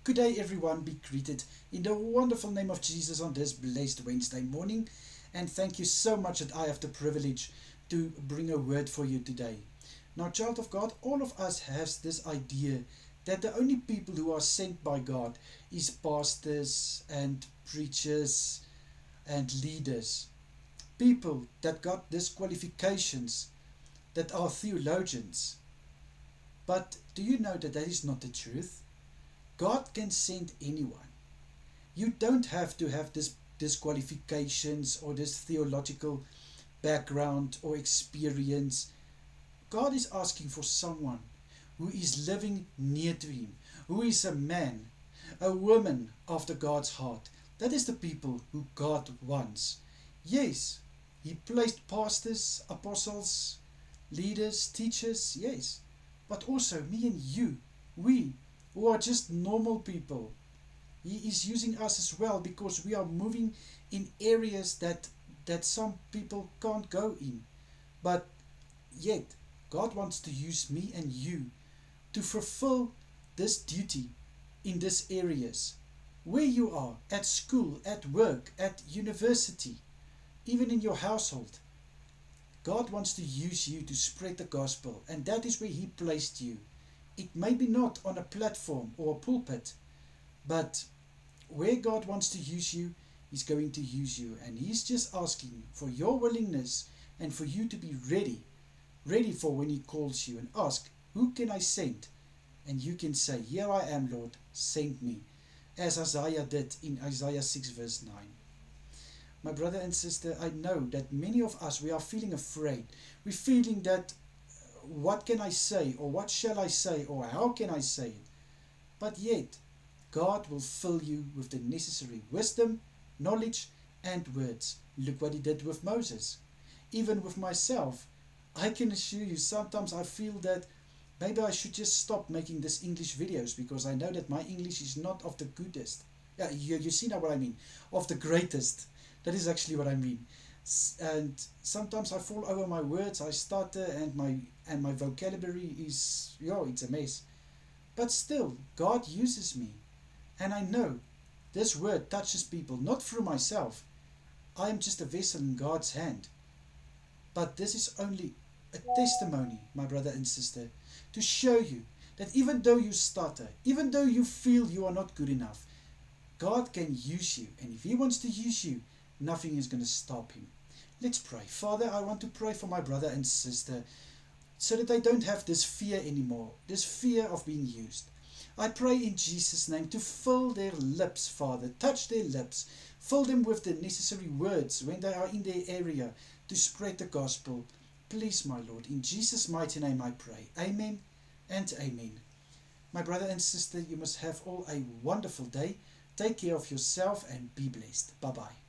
Good day, everyone. Be greeted in the wonderful name of Jesus on this blessed Wednesday morning. And thank you so much that I have the privilege to bring a word for you today. Now, child of God, all of us has this idea that the only people who are sent by God is pastors and preachers and leaders. People that got these qualifications, that are theologians. But do you know that that is not the truth? God can send anyone. You don't have to have this qualifications or this theological background or experience. God is asking for someone who is living near to Him, who is a man, a woman after God's heart. That is the people who God wants. Yes, He placed pastors, apostles, leaders, teachers, yes, but also me and you, we who are just normal people. He is using us as well because we are moving in areas that some people can't go in. But yet, God wants to use me and you to fulfill this duty in these areas. Where you are, at school, at work, at university, even in your household. God wants to use you to spread the gospel, and that is where He placed you. It may be not on a platform or a pulpit, but where God wants to use you, He's going to use you. And He's just asking for your willingness and for you to be ready for when He calls you and ask, who can I send? And you can say, here I am, Lord, send me. As Isaiah did in Isaiah 6 verse 9. My brother and sister, I know that many of us, we are feeling afraid. We're feeling that, what can I say, or what shall I say, or how can I say it? But yet, God will fill you with the necessary wisdom, knowledge, and words. Look what He did with Moses. Even with myself, I can assure you, sometimes I feel that maybe I should just stop making these English videos, because I know that my English is not of the goodest. Yeah, you see now what I mean, of the greatest. That is actually what I mean. And sometimes I fall over my words, I stutter, and my vocabulary is, it's a mess. But still, God uses me. And I know this word touches people, not through myself. I am just a vessel in God's hand. But this is only a testimony, my brother and sister, to show you that even though you stutter, even though you feel you are not good enough, God can use you. And if He wants to use you, nothing is going to stop Him. Let's pray. Father, I want to pray for my brother and sister so that they don't have this fear anymore, this fear of being used. I pray in Jesus' name to fill their lips, Father. Touch their lips. Fill them with the necessary words when they are in their area to spread the gospel. Please, my Lord, in Jesus' mighty name I pray. Amen and amen. My brother and sister, you must have all a wonderful day. Take care of yourself and be blessed. Bye-bye.